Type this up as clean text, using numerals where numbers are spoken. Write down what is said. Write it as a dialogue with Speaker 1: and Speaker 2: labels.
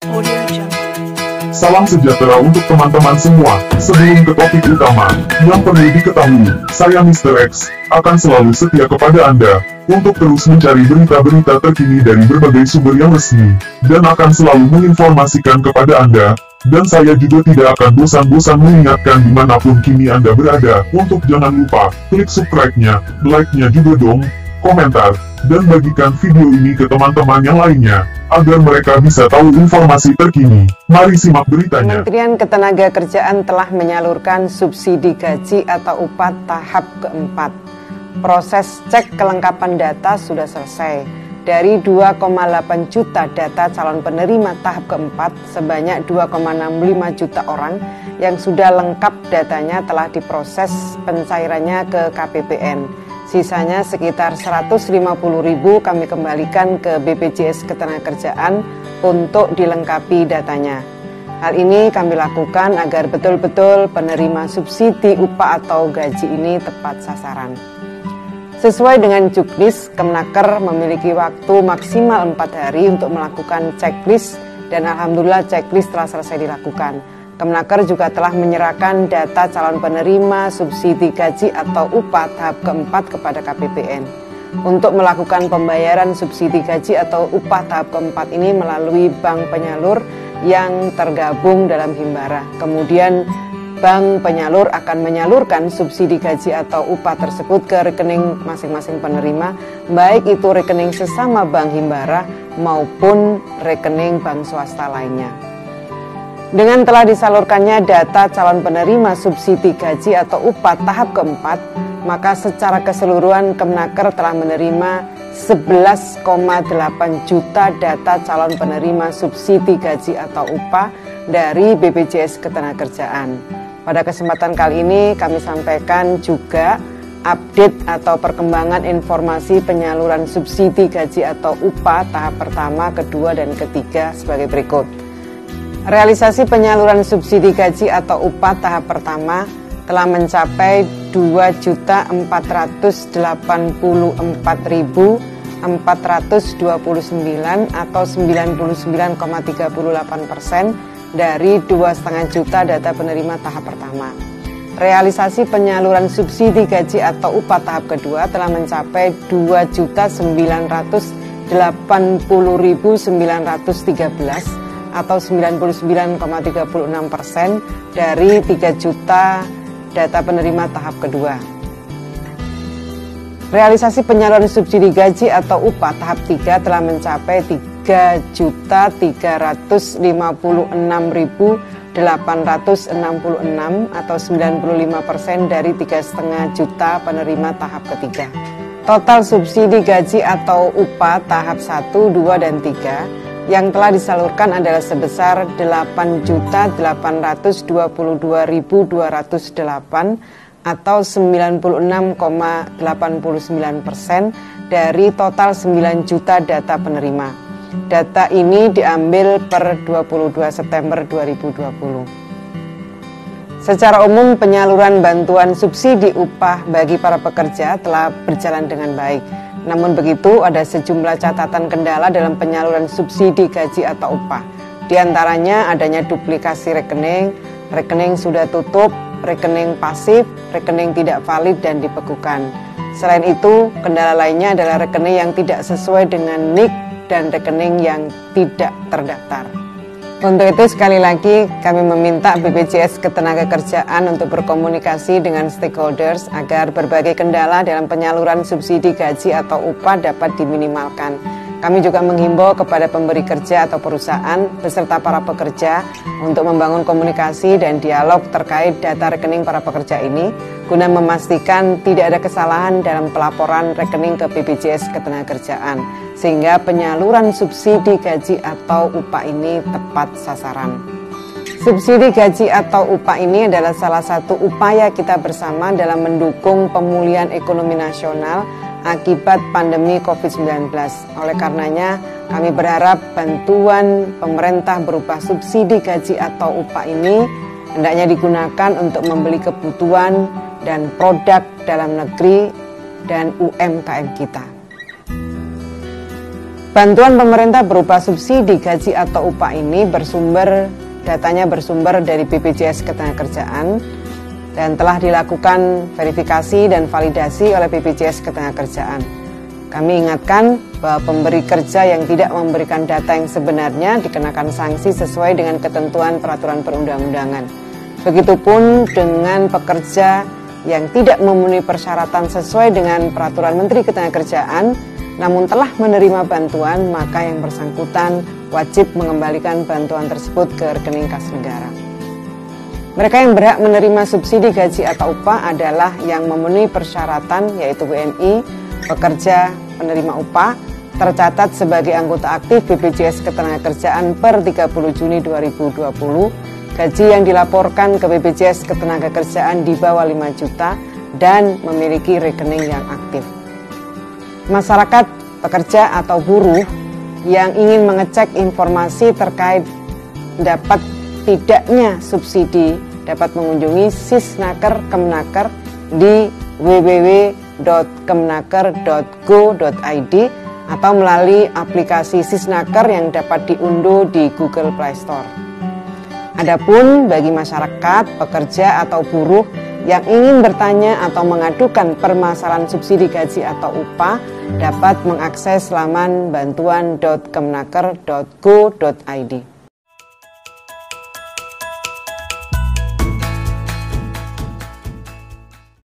Speaker 1: Audio Jungle.
Speaker 2: Salam sejahtera untuk teman-teman semua. Sebelum ke topik utama, yang perlu diketahui, saya Mr. X, akan selalu setia kepada Anda, untuk terus mencari berita-berita terkini dari berbagai sumber yang resmi, dan akan selalu menginformasikan kepada Anda, dan saya juga tidak akan bosan-bosan mengingatkan dimanapun kini Anda berada, untuk jangan lupa, klik subscribe-nya, like-nya juga dong, komentar, dan bagikan video ini ke teman-teman yang lainnya, agar mereka bisa tahu informasi terkini. Mari simak beritanya.
Speaker 3: Kementerian Ketenagakerjaan telah menyalurkan subsidi gaji atau upah tahap keempat. Proses cek kelengkapan data sudah selesai. Dari 2,8 juta data calon penerima tahap keempat, sebanyak 2,65 juta orang yang sudah lengkap datanya telah diproses pencairannya ke KPPN. Sisanya sekitar 150.000 kami kembalikan ke BPJS Ketenagakerjaan untuk dilengkapi datanya. Hal ini kami lakukan agar betul-betul penerima subsidi upah atau gaji ini tepat sasaran. Sesuai dengan Juknis, Kemenaker memiliki waktu maksimal 4 hari untuk melakukan checklist dan alhamdulillah checklist telah selesai dilakukan. Kemenaker juga telah menyerahkan data calon penerima subsidi gaji atau upah tahap keempat kepada KPPN. Untuk melakukan pembayaran subsidi gaji atau upah tahap keempat ini melalui bank penyalur yang tergabung dalam Himbara. Kemudian bank penyalur akan menyalurkan subsidi gaji atau upah tersebut ke rekening masing-masing penerima, baik itu rekening sesama bank Himbara maupun rekening bank swasta lainnya. Dengan telah disalurkannya data calon penerima subsidi gaji atau upah tahap keempat, maka secara keseluruhan Kemenaker telah menerima 11,8 juta data calon penerima subsidi gaji atau upah dari BPJS Ketenagakerjaan. Pada kesempatan kali ini kami sampaikan juga update atau perkembangan informasi penyaluran subsidi gaji atau upah tahap pertama, kedua, dan ketiga sebagai berikut. Realisasi penyaluran subsidi gaji atau upah tahap pertama telah mencapai 2.484.429 atau 99,38% dari 2,5 juta data penerima tahap pertama. Realisasi penyaluran subsidi gaji atau upah tahap kedua telah mencapai 2.980.913 atau 99,36% dari 3 juta data penerima tahap kedua. Realisasi penyaluran subsidi gaji atau upah tahap 3 telah mencapai 3.356.866 atau 95% dari 3,5 juta penerima tahap ketiga. Total subsidi gaji atau upah tahap 1, 2, dan 3 yang telah disalurkan adalah sebesar 8.822.208 atau 96,89% dari total 9 juta data penerima. Data ini diambil per 22 September 2020. Secara umum penyaluran bantuan subsidi upah bagi para pekerja telah berjalan dengan baik. Namun begitu, ada sejumlah catatan kendala dalam penyaluran subsidi gaji atau upah. Di antaranya adanya duplikasi rekening, rekening sudah tutup, rekening pasif, rekening tidak valid dan dibekukan. Selain itu, kendala lainnya adalah rekening yang tidak sesuai dengan NIK dan rekening yang tidak terdaftar. Untuk itu sekali lagi kami meminta BPJS Ketenagakerjaan untuk berkomunikasi dengan stakeholders agar berbagai kendala dalam penyaluran subsidi gaji atau upah dapat diminimalkan. Kami juga menghimbau kepada pemberi kerja atau perusahaan beserta para pekerja untuk membangun komunikasi dan dialog terkait data rekening para pekerja ini guna memastikan tidak ada kesalahan dalam pelaporan rekening ke BPJS Ketenagakerjaan sehingga penyaluran subsidi gaji atau upah ini tepat sasaran. Subsidi gaji atau upah ini adalah salah satu upaya kita bersama dalam mendukung pemulihan ekonomi nasional akibat pandemi COVID-19. Oleh karenanya, kami berharap bantuan pemerintah berupa subsidi gaji atau upah ini hendaknya digunakan untuk membeli kebutuhan dan produk dalam negeri dan UMKM kita. Bantuan pemerintah berupa subsidi gaji atau upah ini datanya bersumber dari BPJS Ketenagakerjaan dan telah dilakukan verifikasi dan validasi oleh BPJS Ketenagakerjaan. Kami ingatkan bahwa pemberi kerja yang tidak memberikan data yang sebenarnya dikenakan sanksi sesuai dengan ketentuan peraturan perundang-undangan. Begitupun dengan pekerja yang tidak memenuhi persyaratan sesuai dengan peraturan Menteri Ketenagakerjaan namun telah menerima bantuan, maka yang bersangkutan wajib mengembalikan bantuan tersebut ke rekening kas negara. Mereka yang berhak menerima subsidi gaji atau upah adalah yang memenuhi persyaratan yaitu WNI, pekerja penerima upah, tercatat sebagai anggota aktif BPJS Ketenagakerjaan per 30 Juni 2020, gaji yang dilaporkan ke BPJS Ketenagakerjaan di bawah 5 juta dan memiliki rekening yang aktif. Masyarakat, pekerja atau buruh yang ingin mengecek informasi terkait dapat tidaknya subsidi dapat mengunjungi Sisnaker Kemenaker di www.kemenaker.go.id atau melalui aplikasi Sisnaker yang dapat diunduh di Google Play Store. Adapun bagi masyarakat, pekerja atau buruh yang ingin bertanya atau mengadukan permasalahan subsidi gaji atau upah dapat mengakses laman bantuan.kemenaker.go.id.